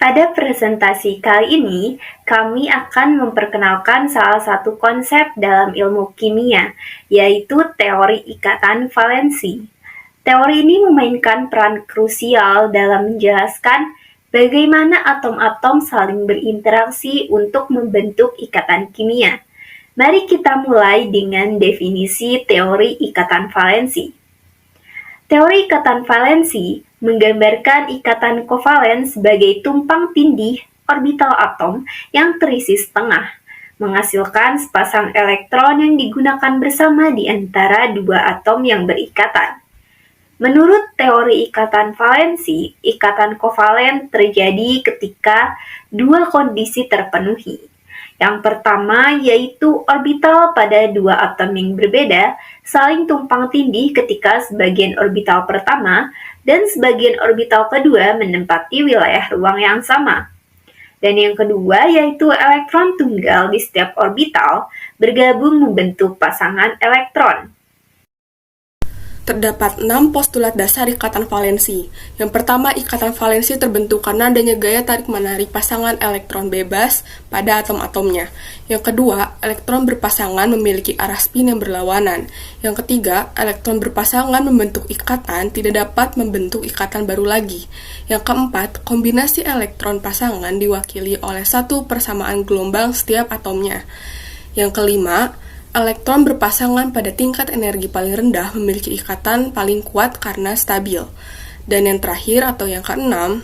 Pada presentasi kali ini, kami akan memperkenalkan salah satu konsep dalam ilmu kimia, yaitu teori ikatan valensi. Teori ini memainkan peran krusial dalam menjelaskan bagaimana atom-atom saling berinteraksi untuk membentuk ikatan kimia. Mari kita mulai dengan definisi teori ikatan valensi. Teori ikatan valensi menggambarkan ikatan kovalen sebagai tumpang tindih orbital atom yang terisi setengah, menghasilkan sepasang elektron yang digunakan bersama di antara dua atom yang berikatan. Menurut teori ikatan valensi, ikatan kovalen terjadi ketika dua kondisi terpenuhi. Yang pertama yaitu orbital pada dua atom yang berbeda saling tumpang tindih ketika sebagian orbital pertama dan sebagian orbital kedua menempati wilayah ruang yang sama. Dan yang kedua yaitu elektron tunggal di setiap orbital bergabung membentuk pasangan elektron. Terdapat 6 postulat dasar ikatan valensi. Yang pertama, ikatan valensi terbentuk karena adanya gaya tarik-menarik pasangan elektron bebas pada atom-atomnya. Yang kedua, elektron berpasangan memiliki arah spin yang berlawanan. Yang ketiga, elektron berpasangan membentuk ikatan tidak dapat membentuk ikatan baru lagi. Yang keempat, kombinasi elektron pasangan diwakili oleh satu persamaan gelombang setiap atomnya. Yang kelima, elektron berpasangan pada tingkat energi paling rendah memiliki ikatan paling kuat karena stabil. Dan yang terakhir atau yang keenam,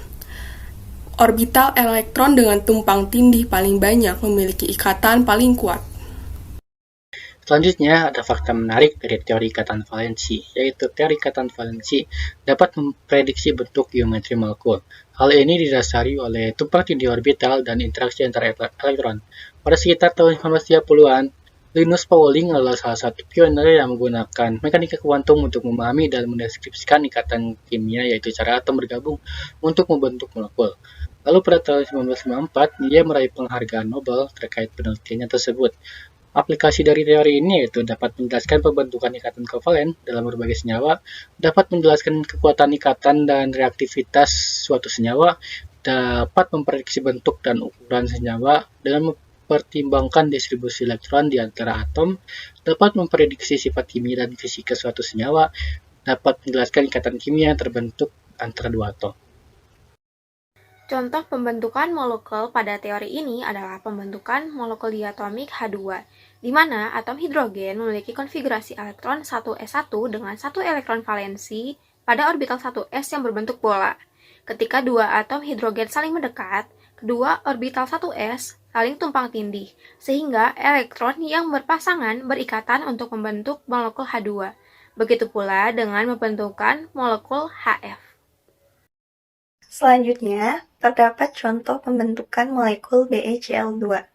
orbital elektron dengan tumpang tindih paling banyak memiliki ikatan paling kuat. Selanjutnya, ada fakta menarik dari teori ikatan valensi, yaitu teori ikatan valensi dapat memprediksi bentuk geometri molekul. Hal ini didasari oleh tumpang tindih orbital dan interaksi antara elektron. Pada sekitar tahun 1930-an, Linus Pauling adalah salah satu pioner yang menggunakan mekanika kuantum untuk memahami dan mendeskripsikan ikatan kimia, yaitu cara atom bergabung untuk membentuk molekul. Lalu pada tahun 1954, dia meraih penghargaan Nobel terkait penelitiannya tersebut. Aplikasi dari teori ini yaitu dapat menjelaskan pembentukan ikatan kovalen dalam berbagai senyawa, dapat menjelaskan kekuatan ikatan dan reaktivitas suatu senyawa, dapat memprediksi bentuk dan ukuran senyawa dengan mempertimbangkan distribusi elektron di antara atom, dapat memprediksi sifat kimia dan fisika suatu senyawa, dapat menjelaskan ikatan kimia yang terbentuk antara dua atom. Contoh pembentukan molekul pada teori ini adalah pembentukan molekul diatomik H2, di mana atom hidrogen memiliki konfigurasi elektron 1s1 dengan 1 elektron valensi pada orbital 1s yang berbentuk bola. Ketika dua atom hidrogen saling mendekat, kedua orbital 1s saling tumpang tindih, sehingga elektron yang berpasangan berikatan untuk membentuk molekul H2. Begitu pula dengan pembentukan molekul HF. Selanjutnya, terdapat contoh pembentukan molekul BeCl2,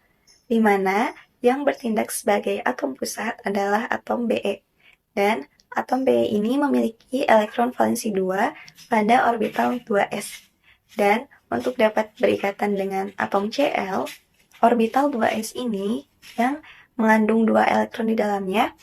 di mana yang bertindak sebagai atom pusat adalah atom Be, dan atom Be ini memiliki elektron valensi 2 pada orbital 2s. Dan untuk dapat berikatan dengan atom Cl, orbital 2s ini yang mengandung 2 elektron di dalamnya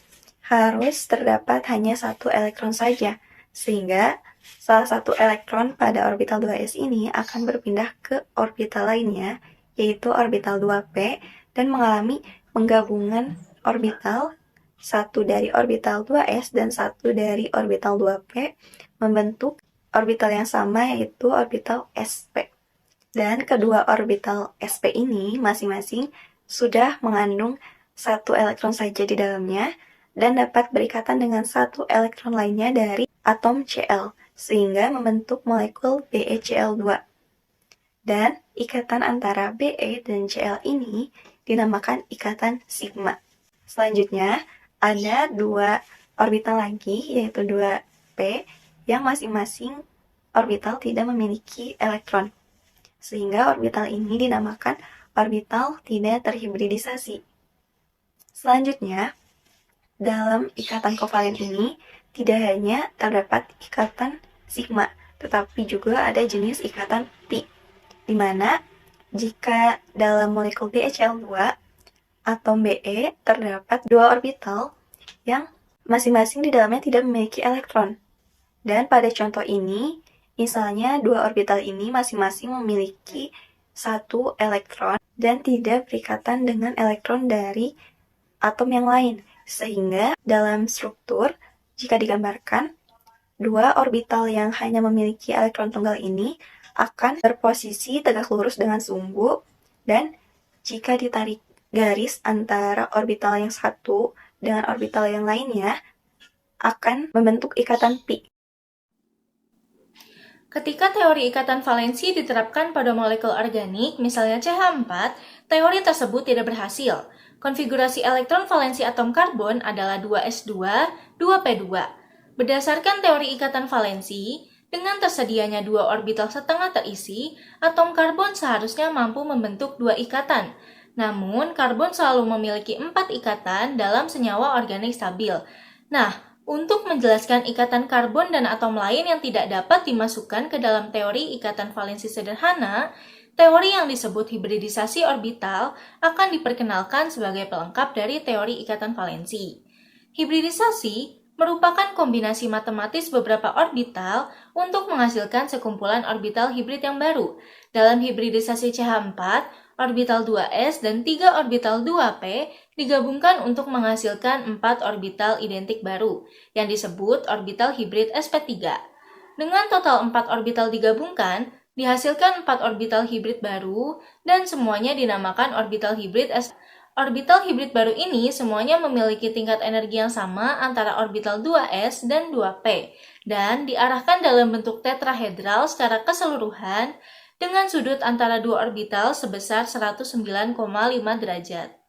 harus terdapat hanya 1 elektron saja, sehingga salah satu elektron pada orbital 2s ini akan berpindah ke orbital lainnya, yaitu orbital 2p, dan mengalami penggabungan orbital, satu dari orbital 2s dan satu dari orbital 2p, membentuk orbital yang sama, yaitu orbital sp. Dan kedua orbital sp ini masing-masing sudah mengandung 1 elektron saja di dalamnya, dan dapat berikatan dengan 1 elektron lainnya dari atom Cl, sehingga membentuk molekul BeCl2. Dan ikatan antara Be dan Cl ini dinamakan ikatan sigma. Selanjutnya, ada 2 orbital lagi, yaitu 2p, yang masing-masing orbital tidak memiliki elektron, sehingga orbital ini dinamakan orbital tidak terhibridisasi. Selanjutnya, dalam ikatan kovalen ini tidak hanya terdapat ikatan sigma, tetapi juga ada jenis ikatan pi, di mana jika dalam molekul BeCl2, atom Be terdapat 2 orbital yang masing-masing di dalamnya tidak memiliki elektron. Dan pada contoh ini, misalnya 2 orbital ini masing-masing memiliki satu elektron dan tidak berikatan dengan elektron dari atom yang lain. Sehingga dalam struktur, jika digambarkan, dua orbital yang hanya memiliki elektron tunggal ini akan berposisi tegak lurus dengan sumbu, dan jika ditarik garis antara orbital yang satu dengan orbital yang lainnya, akan membentuk ikatan pi. Ketika teori ikatan valensi diterapkan pada molekul organik, misalnya CH4, teori tersebut tidak berhasil. Konfigurasi elektron valensi atom karbon adalah 2s2, 2p2. Berdasarkan teori ikatan valensi, dengan tersedianya dua orbital setengah terisi, atom karbon seharusnya mampu membentuk dua ikatan. Namun, karbon selalu memiliki 4 ikatan dalam senyawa organik stabil. Nah, untuk menjelaskan ikatan karbon dan atom lain yang tidak dapat dimasukkan ke dalam teori ikatan valensi sederhana, teori yang disebut hibridisasi orbital akan diperkenalkan sebagai pelengkap dari teori ikatan valensi. Hibridisasi merupakan kombinasi matematis beberapa orbital untuk menghasilkan sekumpulan orbital hibrid yang baru. Dalam hibridisasi CH4, orbital 2s dan 3 orbital 2p digabungkan untuk menghasilkan 4 orbital identik baru, yang disebut orbital hibrid sp3. Dengan total 4 orbital digabungkan, dihasilkan 4 orbital hibrid baru, dan semuanya dinamakan orbital hibrid sp3. Orbital hibrid baru ini semuanya memiliki tingkat energi yang sama antara orbital 2s dan 2p, dan diarahkan dalam bentuk tetrahedral secara keseluruhan, dengan sudut antara dua orbital sebesar 109,5 derajat.